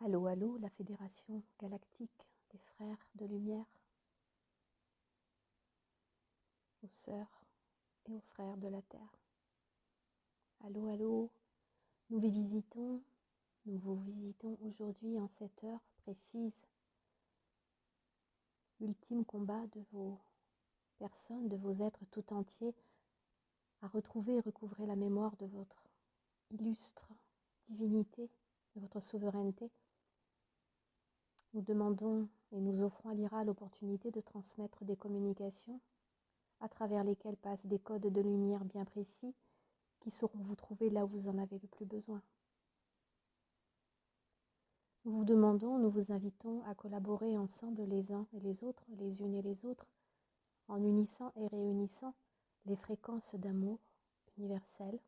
Allô, allô, la Fédération Galactique des Frères de Lumière, aux sœurs et aux frères de la Terre. Allô, allô, nous vous visitons aujourd'hui en cette heure précise, ultime combat de vos personnes, de vos êtres tout entiers, à retrouver et recouvrer la mémoire de votre illustre divinité, de votre souveraineté. Nous demandons et nous offrons à l'IRA l'opportunité de transmettre des communications à travers lesquelles passent des codes de lumière bien précis qui sauront vous trouver là où vous en avez le plus besoin. Nous vous demandons, nous vous invitons à collaborer ensemble les uns et les autres, les unes et les autres, en unissant et réunissant les fréquences d'amour universel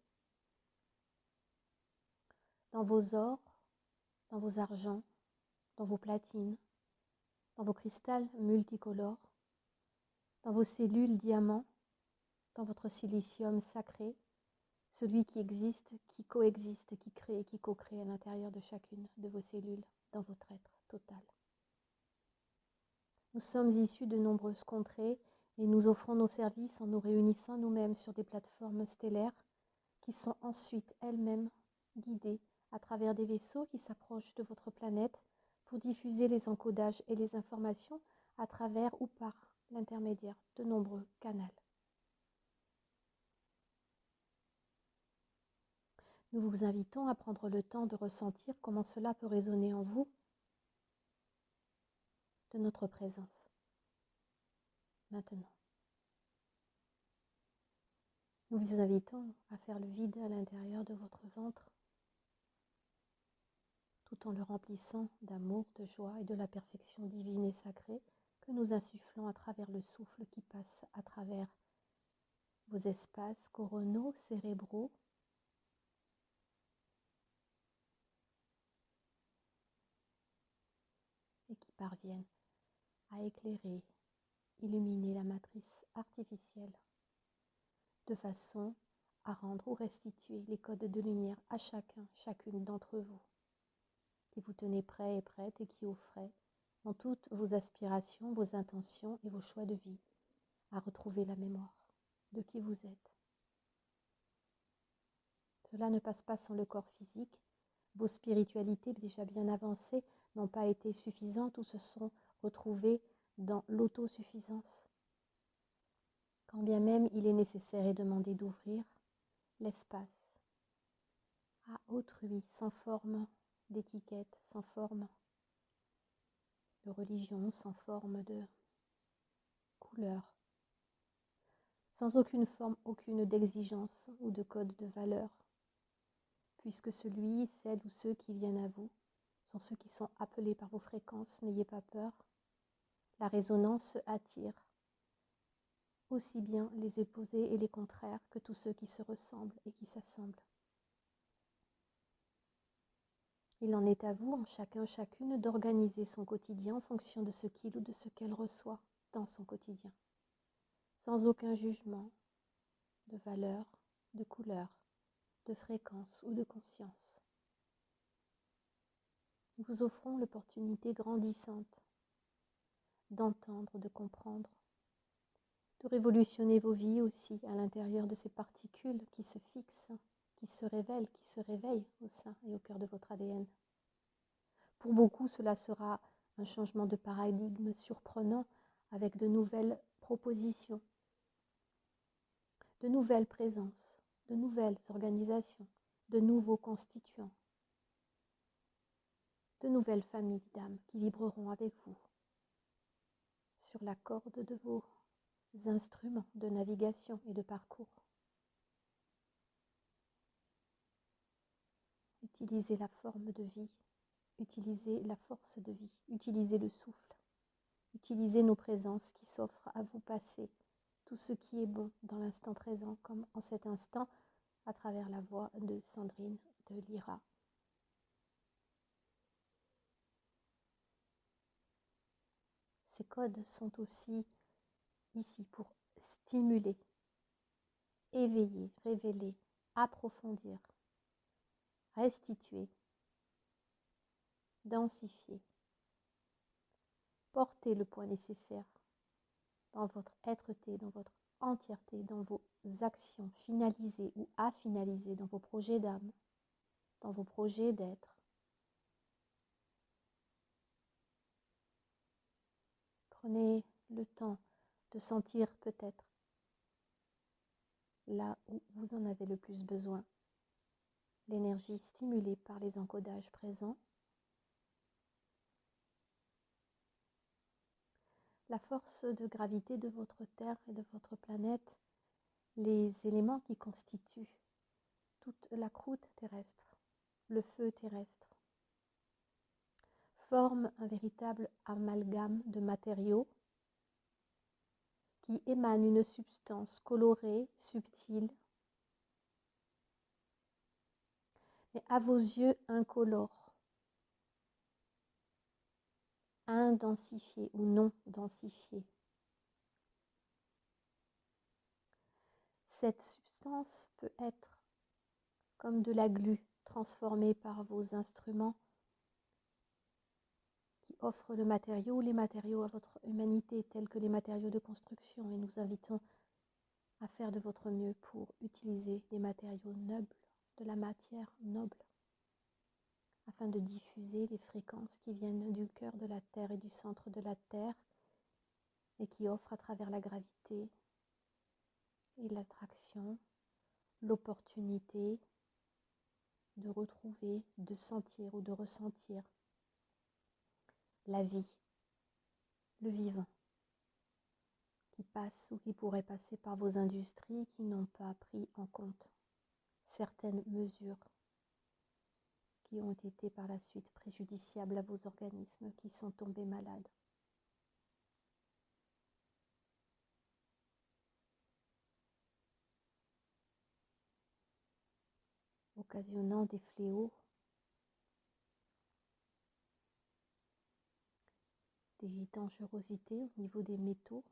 dans vos ors, dans vos argents, dans vos platines, dans vos cristals multicolores, dans vos cellules diamants, dans votre silicium sacré, celui qui existe, qui coexiste, qui crée et qui co-crée à l'intérieur de chacune de vos cellules, dans votre être total. Nous sommes issus de nombreuses contrées et nous offrons nos services en nous réunissant nous-mêmes sur des plateformes stellaires qui sont ensuite elles-mêmes guidées à travers des vaisseaux qui s'approchent de votre planète pour diffuser les encodages et les informations à travers ou par l'intermédiaire de nombreux canaux. Nous vous invitons à prendre le temps de ressentir comment cela peut résonner en vous de notre présence. Maintenant, nous vous invitons à faire le vide à l'intérieur de votre ventre, tout en le remplissant d'amour, de joie et de la perfection divine et sacrée que nous insufflons à travers le souffle qui passe à travers vos espaces coronaux, cérébraux, et qui parviennent à éclairer, illuminer la matrice artificielle de façon à rendre ou restituer les codes de lumière à chacun, chacune d'entre vous, qui vous tenez prêts et prêtes et qui offrez dans toutes vos aspirations, vos intentions et vos choix de vie à retrouver la mémoire de qui vous êtes. Cela ne passe pas sans le corps physique. Vos spiritualités déjà bien avancées n'ont pas été suffisantes ou se sont retrouvées dans l'autosuffisance. Quand bien même il est nécessaire et demandé d'ouvrir l'espace à autrui, sans forme d'étiquette, sans forme de religion, sans forme de couleur, sans aucune forme, aucune d'exigence ou de code de valeur, puisque celui, celle ou ceux qui viennent à vous sont ceux qui sont appelés par vos fréquences, n'ayez pas peur. La résonance attire aussi bien les opposés et les contraires que tous ceux qui se ressemblent et qui s'assemblent. Il en est à vous, en chacun, chacune, d'organiser son quotidien en fonction de ce qu'il ou de ce qu'elle reçoit dans son quotidien, sans aucun jugement de valeur, de couleur, de fréquence ou de conscience. Nous vous offrons l'opportunité grandissante d'entendre, de comprendre, de révolutionner vos vies aussi à l'intérieur de ces particules qui se fixent, qui se révèlent, qui se réveillent au sein et au cœur de votre ADN. Pour beaucoup, cela sera un changement de paradigme surprenant avec de nouvelles propositions, de nouvelles présences, de nouvelles organisations, de nouveaux constituants, de nouvelles familles d'âmes qui vibreront avec vous sur la corde de vos instruments de navigation et de parcours. Utilisez la forme de vie, utilisez la force de vie, utilisez le souffle, utilisez nos présences qui s'offrent à vous passer tout ce qui est bon dans l'instant présent, comme en cet instant, à travers la voix de Sandrine de l'IRA. Ces codes sont aussi ici pour stimuler, éveiller, révéler, approfondir, restituer densifier. Portez le point nécessaire dans votre être-té, dans votre entièreté, dans vos actions finalisées ou à finaliser, dans vos projets d'âme, dans vos projets d'être. Prenez le temps de sentir peut-être là où vous en avez le plus besoin, l'énergie stimulée par les encodages présents, la force de gravité de votre Terre et de votre planète, les éléments qui constituent toute la croûte terrestre, le feu terrestre, forment un véritable amalgame de matériaux qui émane une substance colorée, subtile, mais à vos yeux incolore, indensifiée ou non densifiée. Cette substance peut être comme de la glu transformée par vos instruments qui offrent le matériau ou les matériaux à votre humanité, tels que les matériaux de construction, et nous invitons à faire de votre mieux pour utiliser des matériaux nobles, de la matière noble, afin de diffuser les fréquences qui viennent du cœur de la Terre et du centre de la Terre et qui offrent à travers la gravité et l'attraction l'opportunité de retrouver, de sentir ou de ressentir la vie, le vivant, qui passe ou qui pourrait passer par vos industries qui n'ont pas pris en compte certaines mesures qui ont été par la suite préjudiciables à vos organismes qui sont tombés malades. Occasionnant des fléaux, des dangerosités au niveau des métaux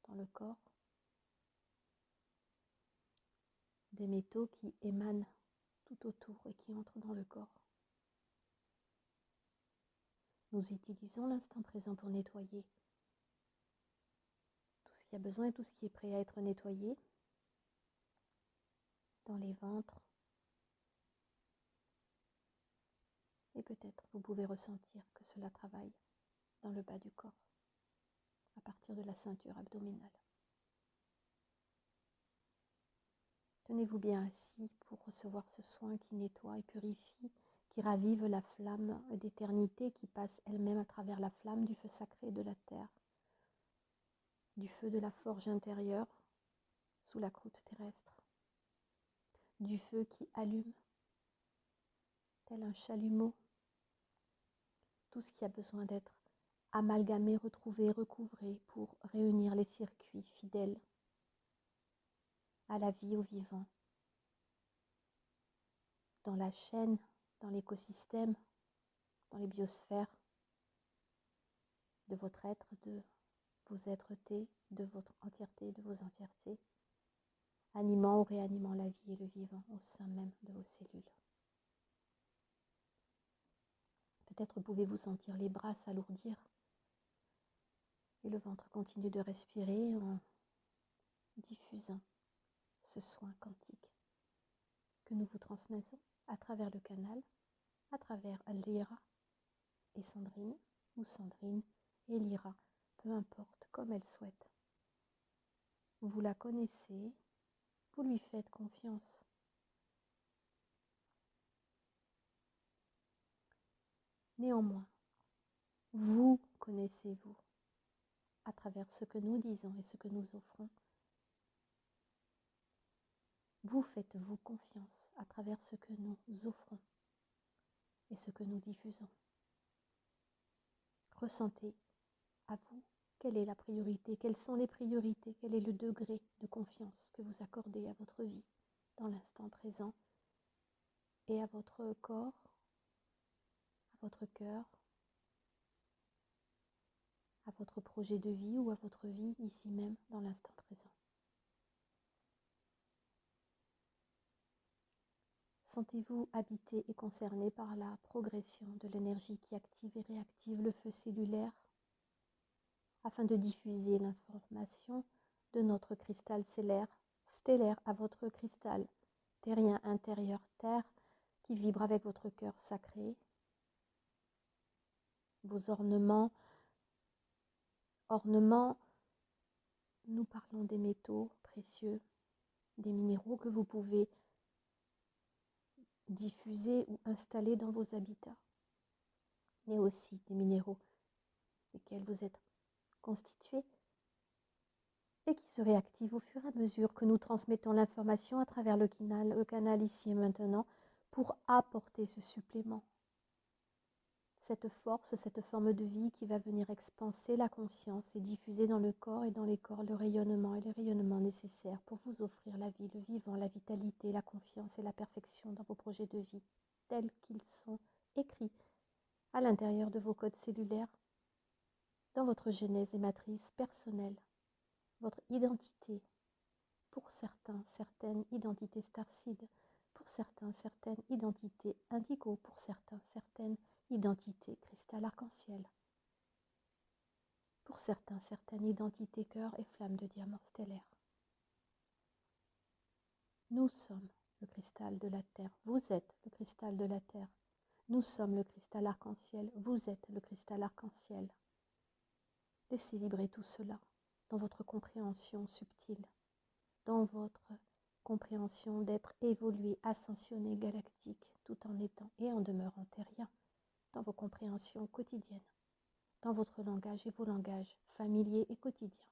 dans le corps, des métaux qui émanent tout autour et qui entrent dans le corps. Nous utilisons l'instant présent pour nettoyer tout ce qui a besoin et tout ce qui est prêt à être nettoyé dans les ventres. Et peut-être vous pouvez ressentir que cela travaille dans le bas du corps, à partir de la ceinture abdominale. Tenez-vous bien assis pour recevoir ce soin qui nettoie et purifie, qui ravive la flamme d'éternité qui passe elle-même à travers la flamme du feu sacré de la terre, du feu de la forge intérieure sous la croûte terrestre, du feu qui allume, tel un chalumeau, tout ce qui a besoin d'être amalgamé, retrouvé, recouvré pour réunir les circuits fidèles à la vie, au vivant, dans la chaîne, dans l'écosystème, dans les biosphères de votre être, de vos êtres-té, de votre entièreté, de vos entièretés, animant ou réanimant la vie et le vivant au sein même de vos cellules. Peut-être pouvez-vous sentir les bras s'alourdir et le ventre continue de respirer en diffusant ce soin quantique que nous vous transmettons à travers le canal, à travers Lyra et Sandrine, ou Sandrine et Lyra, peu importe, comme elle souhaite. Vous la connaissez, vous lui faites confiance. Néanmoins, vous connaissez-vous à travers ce que nous disons et ce que nous offrons. Vous faites-vous confiance à travers ce que nous offrons et ce que nous diffusons. Ressentez à vous quelle est la priorité, quelles sont les priorités, quel est le degré de confiance que vous accordez à votre vie dans l'instant présent et à votre corps, à votre cœur, à votre projet de vie ou à votre vie ici même dans l'instant présent. Sentez-vous habité et concerné par la progression de l'énergie qui active et réactive le feu cellulaire afin de diffuser l'information de notre cristal stellaire à votre cristal terrien intérieur terre qui vibre avec votre cœur sacré, vos ornements, nous parlons des métaux précieux, des minéraux que vous pouvez diffuser ou installer dans vos habitats, mais aussi des minéraux desquels vous êtes constitués et qui se réactivent au fur et à mesure que nous transmettons l'information à travers le canal ici et maintenant pour apporter ce supplément, cette force, cette forme de vie qui va venir expanser la conscience et diffuser dans le corps et dans les corps le rayonnement et les rayonnements nécessaires pour vous offrir la vie, le vivant, la vitalité, la confiance et la perfection dans vos projets de vie tels qu'ils sont écrits à l'intérieur de vos codes cellulaires, dans votre genèse et matrice personnelle, votre identité, pour certains, certaines identités starseed, pour certains, certaines identités indigo, pour certains, certaines identités cristal arc-en-ciel, pour certains, certaines identités cœur et flamme de diamant stellaire. Nous sommes le cristal de la Terre, vous êtes le cristal de la Terre, nous sommes le cristal arc-en-ciel, vous êtes le cristal arc-en-ciel. Laissez vibrer tout cela dans votre compréhension subtile, dans votre compréhension d'être évolué, ascensionné, galactique, tout en étant et en demeurant terrien, dans vos compréhensions quotidiennes, dans votre langage et vos langages familiers et quotidiens.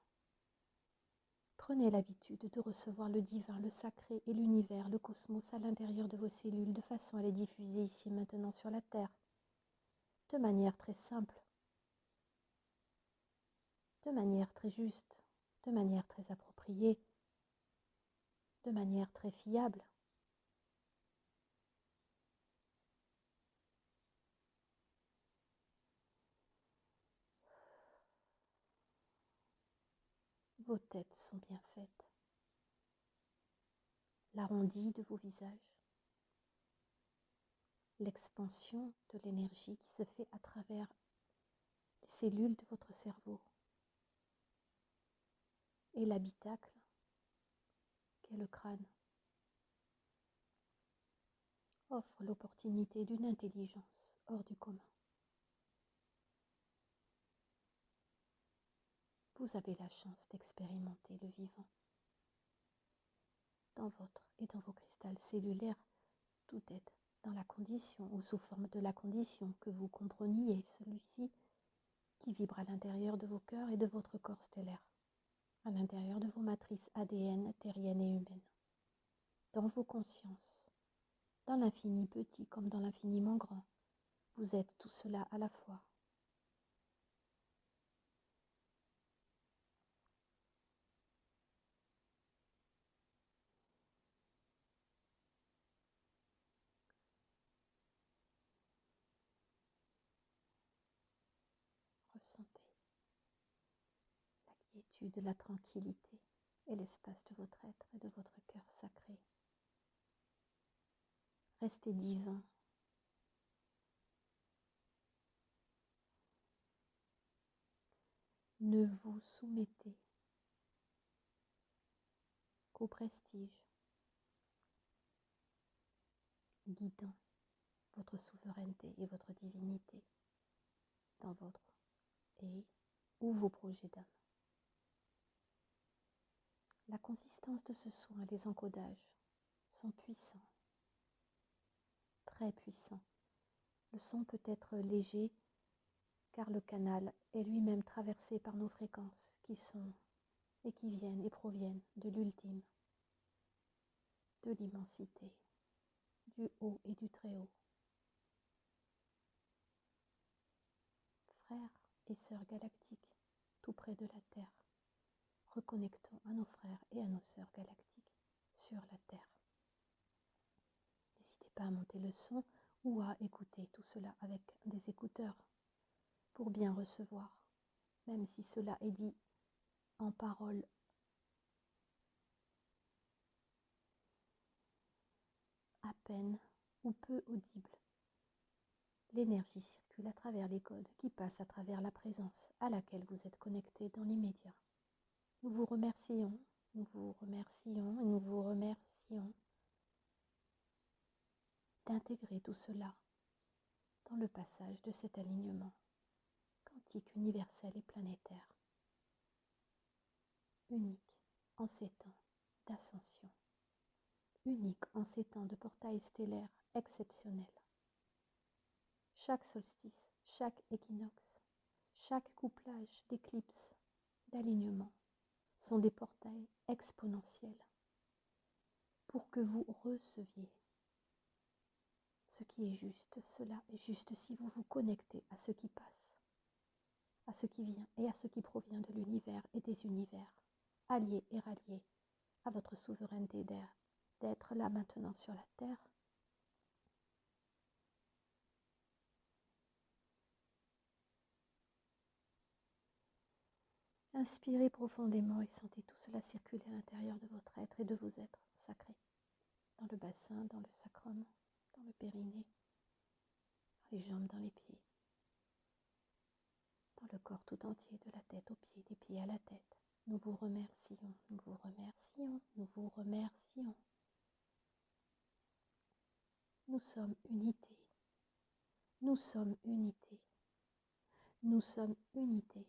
Prenez l'habitude de recevoir le divin, le sacré et l'univers, le cosmos à l'intérieur de vos cellules de façon à les diffuser ici et maintenant sur la Terre, de manière très simple, de manière très juste, de manière très appropriée, de manière très fiable. Vos têtes sont bien faites. L'arrondi de vos visages, l'expansion de l'énergie qui se fait à travers les cellules de votre cerveau et l'habitacle qu'est le crâne offre l'opportunité d'une intelligence hors du commun. Vous avez la chance d'expérimenter le vivant. Dans votre et dans vos cristals cellulaires, tout est dans la condition ou sous forme de la condition que vous compreniez celui-ci qui vibre à l'intérieur de vos cœurs et de votre corps stellaire, à l'intérieur de vos matrices ADN terriennes et humaines, dans vos consciences, dans l'infini petit comme dans l'infiniment grand. Vous êtes tout cela à la fois. Ressentez la quiétude, la tranquillité et l'espace de votre être et de votre cœur sacré. Restez divin. Ne vous soumettez qu'au prestige guidant votre souveraineté et votre divinité dans votre et ou vos projets d'âme. La consistance de ce soin et les encodages sont puissants, très puissants. Le son peut être léger car le canal est lui-même traversé par nos fréquences qui sont et qui viennent et proviennent de l'ultime, de l'immensité, du haut et du très haut. Frères et sœurs galactiques, tout près de la Terre, reconnectons à nos frères et à nos sœurs galactiques sur la Terre. N'hésitez pas à monter le son ou à écouter tout cela avec des écouteurs pour bien recevoir, même si cela est dit en paroles à peine ou peu audible. L'énergie circule à travers les codes qui passent à travers la présence à laquelle vous êtes connecté dans l'immédiat. Nous vous remercions, nous vous remercions et nous vous remercions d'intégrer tout cela dans le passage de cet alignement quantique universel et planétaire, unique en ces temps d'ascension, unique en ces temps de portail stellaire exceptionnel. Chaque solstice, chaque équinoxe, chaque couplage d'éclipses, d'alignement sont des portails exponentiels pour que vous receviez ce qui est juste. Cela est juste si vous vous connectez à ce qui passe, à ce qui vient et à ce qui provient de l'univers et des univers, alliés et ralliés à votre souveraineté d'être là maintenant sur la terre. Inspirez profondément et sentez tout cela circuler à l'intérieur de votre être et de vos êtres sacrés, dans le bassin, dans le sacrum, dans le périnée, dans les jambes, dans les pieds, dans le corps tout entier, de la tête aux pieds, des pieds à la tête. Nous vous remercions, nous vous remercions, nous vous remercions. Nous sommes unité, nous sommes unité, nous sommes unité.